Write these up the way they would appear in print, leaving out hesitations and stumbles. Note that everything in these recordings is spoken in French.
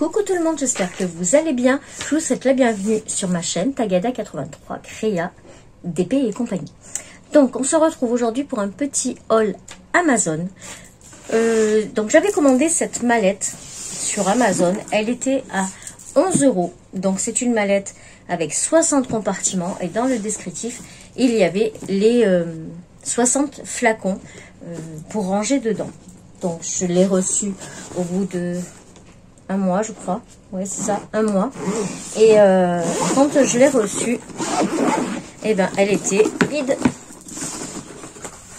Coucou tout le monde, j'espère que vous allez bien. Je vous souhaite la bienvenue sur ma chaîne Tagada83 Créa, DP et compagnie. Donc on se retrouve aujourd'hui pour un petit haul Amazon. Donc j'avais commandé cette mallette sur Amazon. Elle était à 11 €. Donc c'est une mallette avec 60 compartiments. Et dans le descriptif, il y avait les 60 flacons pour ranger dedans. Donc je l'ai reçu au bout de un mois, je crois. Ouais, c'est ça, un mois. Et quand je l'ai reçue, eh ben, elle était vide.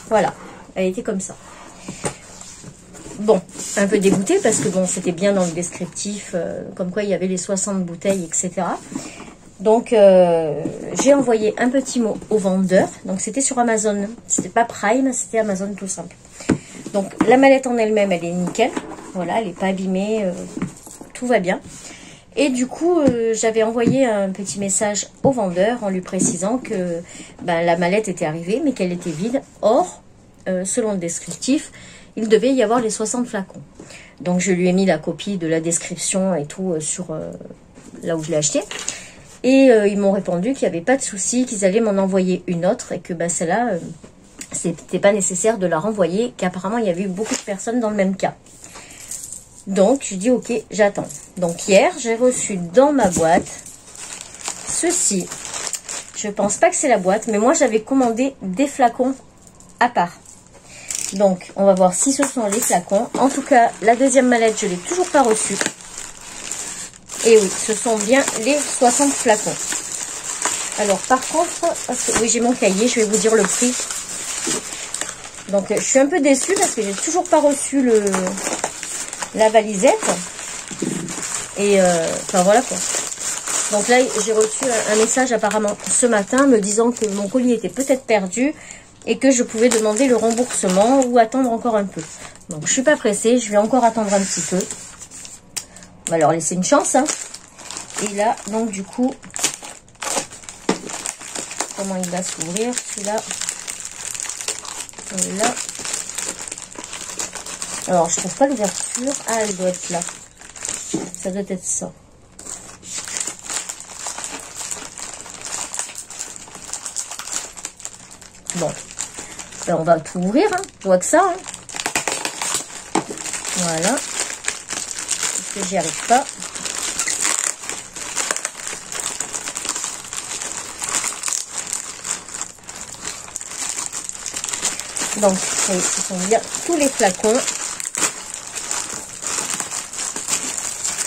Voilà, elle était comme ça. Bon, un peu dégoûtée parce que bon, c'était bien dans le descriptif, comme quoi il y avait les 60 bouteilles, etc. Donc, j'ai envoyé un petit mot au vendeur. Donc, c'était sur Amazon. C'était pas Prime, c'était Amazon tout simple. Donc, la mallette en elle-même, elle est nickel. Voilà, elle n'est pas abîmée. Tout va bien. Et du coup, j'avais envoyé un petit message au vendeur en lui précisant que ben, la mallette était arrivée, mais qu'elle était vide. Or, selon le descriptif, il devait y avoir les 60 flacons. Donc, je lui ai mis la copie de la description et tout sur là où je l'ai acheté. Et ils m'ont répondu qu'il n'y avait pas de souci, qu'ils allaient m'en envoyer une autre et que ben, celle-là, c'était pas nécessaire de la renvoyer, qu'apparemment, il y avait eu beaucoup de personnes dans le même cas. Donc, je dis ok, j'attends. Donc, hier, j'ai reçu dans ma boîte ceci. Je pense pas que c'est la boîte, mais moi, j'avais commandé des flacons à part. Donc, on va voir si ce sont les flacons. En tout cas, la deuxième mallette, je l'ai toujours pas reçue. Et oui, ce sont bien les 60 flacons. Alors, par contre, parce que, oui, j'ai mon cahier, je vais vous dire le prix. Donc, je suis un peu déçue parce que j'ai toujours pas reçu la valisette. Et, enfin, voilà quoi. Donc là, j'ai reçu un message apparemment ce matin me disant que mon colis était peut-être perdu et que je pouvais demander le remboursement ou attendre encore un peu. Donc, je suis pas pressée, je vais encore attendre un petit peu. On va leur laisser une chance, hein. Et là, donc du coup, comment il va s'ouvrir celui-là? Là. Alors, je trouve pas l'ouverture. Ah, elle doit être là. Ça doit être ça. Bon, ben, on va tout ouvrir, hein. Je vois que ça, hein. Voilà. Parce que j'y arrive pas. Donc, ce sont bien tous les flacons.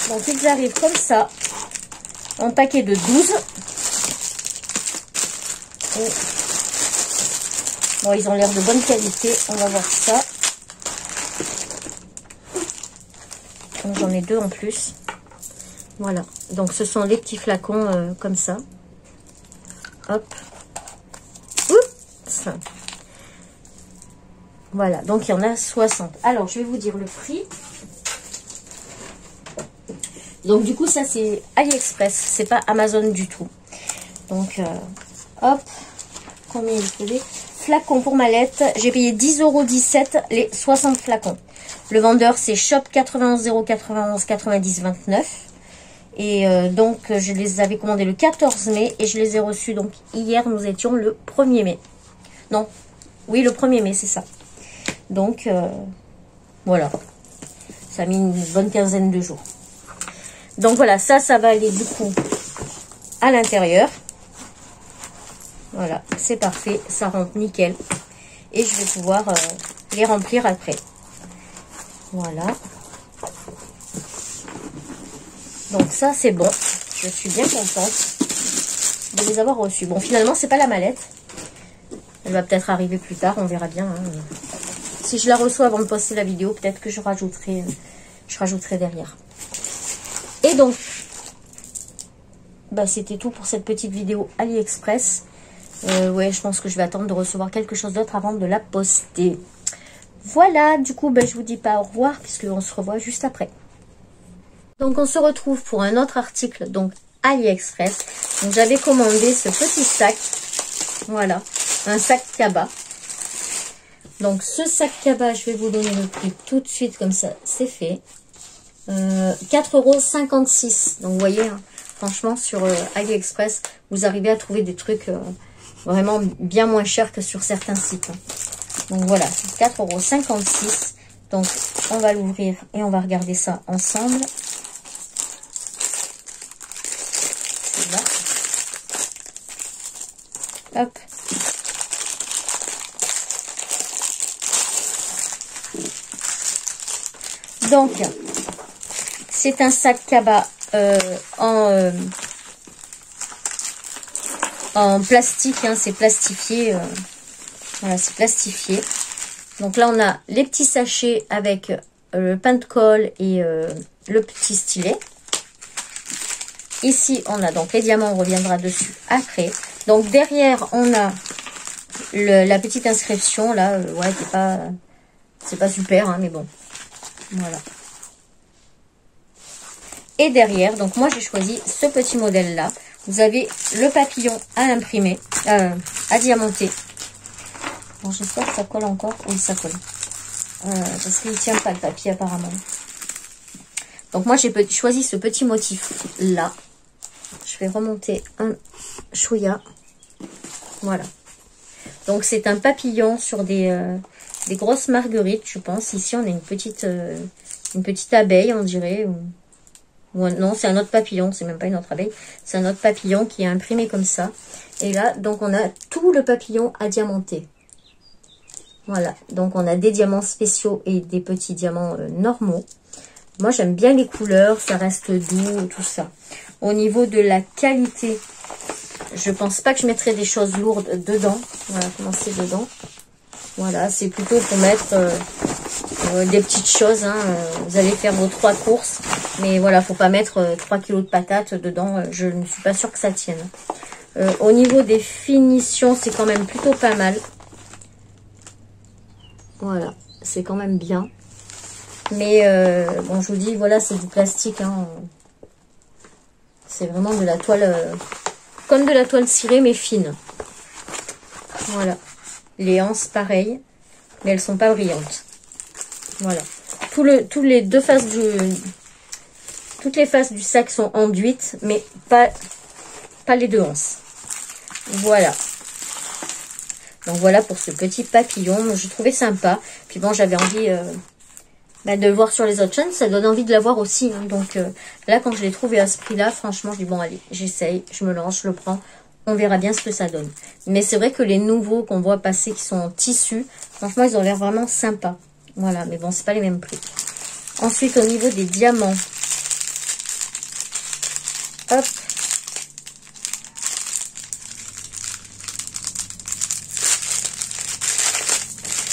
Donc, ils arrivent comme ça, en paquet de 12. Et, bon, ils ont l'air de bonne qualité. On va voir ça. J'en ai deux en plus. Voilà. Donc, ce sont les petits flacons comme ça. Hop. Oups. Voilà, donc il y en a 60. Alors, je vais vous dire le prix. Donc, du coup, ça, c'est AliExpress. C'est pas Amazon du tout. Donc, hop. Combien il faisait? Flacons pour mallette. J'ai payé 10,17 € les 60 flacons. Le vendeur, c'est Shop 91 091 90 29. Et donc, je les avais commandés le 14 mai. Et je les ai reçus, donc, hier, nous étions le 1er mai. Non. Oui, le 1er mai, c'est ça. Donc, voilà. Ça a mis une bonne quinzaine de jours. Donc, voilà. Ça va aller, du coup, à l'intérieur. Voilà. C'est parfait. Ça rentre nickel. Et je vais pouvoir les remplir après. Voilà. Donc, ça, c'est bon. Je suis bien contente de les avoir reçus. Bon, finalement, c'est pas la mallette. Elle va peut-être arriver plus tard. On verra bien, hein. Si je la reçois avant de poster la vidéo, peut-être que je rajouterai derrière. Et donc, bah, c'était tout pour cette petite vidéo AliExpress. Ouais, je pense que je vais attendre de recevoir quelque chose d'autre avant de la poster. Voilà, du coup, bah, je vous dis pas au revoir, puisqu'on se revoit juste après. Donc, on se retrouve pour un autre article, donc AliExpress. Donc, j'avais commandé ce petit sac. Voilà, un sac cabas. Donc, ce sac cabas, je vais vous donner le prix tout de suite, comme ça, c'est fait. 4,56 €. Donc vous voyez, hein, franchement sur AliExpress, vous arrivez à trouver des trucs vraiment bien moins chers que sur certains sites. Hein. Donc voilà, 4,56 €. Donc on va l'ouvrir et on va regarder ça ensemble. C'est là. Hop. Donc, c'est un sac cabas en plastique, hein, c'est plastifié. Voilà, c'est plastifié. Donc là, on a les petits sachets avec le pain de colle et le petit stylet. Ici, on a donc les diamants, on reviendra dessus après. Donc derrière, on a la petite inscription, là, ouais, c'est pas super, hein, mais bon. Voilà. Et derrière, donc moi j'ai choisi ce petit modèle là. Vous avez le papillon à imprimer, à diamanter. Bon, j'espère que ça colle encore. Oui, ça colle. Parce qu'il ne tient pas le papier apparemment. Donc moi j'ai choisi ce petit motif là. Je vais remonter un chouïa. Voilà. Donc c'est un papillon sur des grosses marguerites, je pense. Ici on a une petite abeille, on dirait. Non, c'est un autre papillon, c'est même pas une autre abeille. C'est un autre papillon qui est imprimé comme ça. Et là, donc on a tout le papillon à diamanter. Voilà, donc on a des diamants spéciaux et des petits diamants normaux. Moi j'aime bien les couleurs, ça reste doux, tout ça. Au niveau de la qualité, je pense pas que je mettrai des choses lourdes dedans. Voilà comment c'est dedans. Voilà, c'est plutôt pour mettre des petites choses. Hein. Vous allez faire vos 3 courses. Mais voilà, faut pas mettre 3 kg de patates dedans. Je ne suis pas sûre que ça tienne. Au niveau des finitions, c'est quand même plutôt pas mal. Voilà, c'est quand même bien. Mais bon, je vous dis, voilà, c'est du plastique. Hein. C'est vraiment de la toile, comme de la toile cirée, mais fine. Voilà. Les anses, pareil, mais elles sont pas brillantes. Voilà. Toutes les faces du sac sont enduites, mais pas les deux anses. Voilà. Donc voilà pour ce petit papillon. Je trouvais sympa. Puis bon, j'avais envie de le voir sur les autres chaînes. Ça donne envie de l'avoir aussi. Hein. Donc là, quand je l'ai trouvé à ce prix-là, franchement, je dis bon, allez, j'essaye, je me lance, je le prends. On verra bien ce que ça donne. Mais c'est vrai que les nouveaux qu'on voit passer, qui sont en tissu, franchement, ils ont l'air vraiment sympas. Voilà, mais bon, c'est pas les mêmes prix. Ensuite, au niveau des diamants. Hop.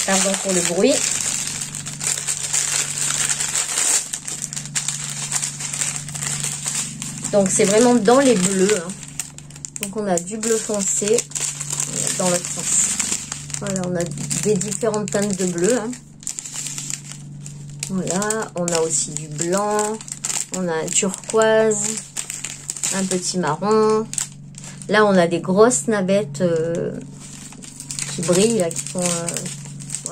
Pardon pour le bruit. Donc, c'est vraiment dans les bleus. Hein. Donc, on a du bleu foncé dans l'autre sens. Voilà, on a des différentes teintes de bleu. Hein. Voilà, on a aussi du blanc. On a un turquoise. Un petit marron. Là, on a des grosses navettes qui brillent, là, qui font...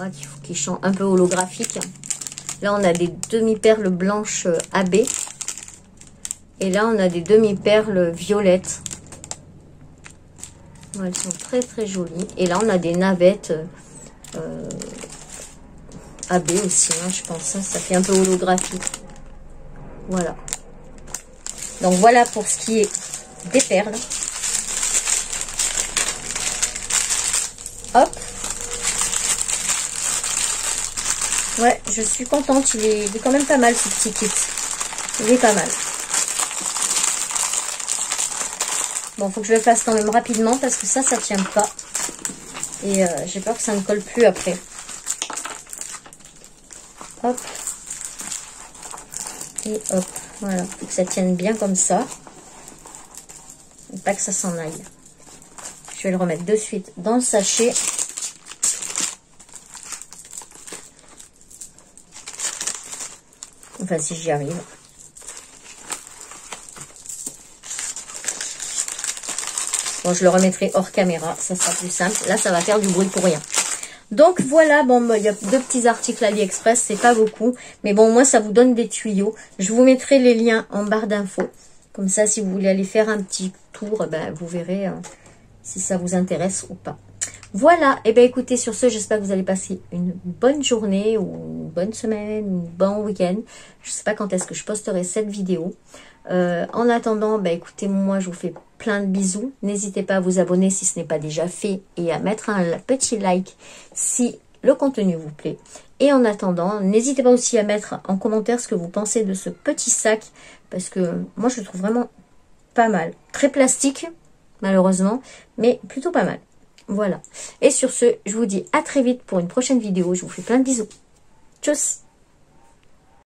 ouais, qui sont un peu holographiques. Là, on a des demi-perles blanches AB. Et là, on a des demi-perles violettes. Elles sont très très jolies. Et là, on a des navettes AB aussi, hein, je pense. Hein, ça fait un peu holographique. Voilà. Donc, voilà pour ce qui est des perles. Hop. Ouais, je suis contente. Il est quand même pas mal, ce petit kit. Il est pas mal. Bon, faut que je le fasse quand même rapidement parce que ça tient pas. Et j'ai peur que ça ne colle plus après. Hop. Et hop. Voilà. Faut que ça tienne bien comme ça. Et pas que ça s'en aille. Je vais le remettre de suite dans le sachet. Enfin, si j'y arrive. Bon, je le remettrai hors caméra, ça sera plus simple. Là, ça va faire du bruit pour rien. Donc voilà, bon, il y a 2 petits articles AliExpress, c'est pas beaucoup. Mais bon, moi, ça vous donne des tuyaux. Je vous mettrai les liens en barre d'infos. Comme ça, si vous voulez aller faire un petit tour, ben, vous verrez si ça vous intéresse ou pas. Voilà, et bien écoutez, sur ce, j'espère que vous allez passer une bonne journée ou une bonne semaine ou un bon week-end. Je ne sais pas quand est-ce que je posterai cette vidéo. En attendant, ben écoutez, moi je vous fais plein de bisous. N'hésitez pas à vous abonner si ce n'est pas déjà fait et à mettre un petit like si le contenu vous plaît. Et en attendant, n'hésitez pas aussi à mettre en commentaire ce que vous pensez de ce petit sac parce que moi je le trouve vraiment pas mal. Très plastique, malheureusement, mais plutôt pas mal. Voilà. Et sur ce, je vous dis à très vite pour une prochaine vidéo. Je vous fais plein de bisous. Tchuss!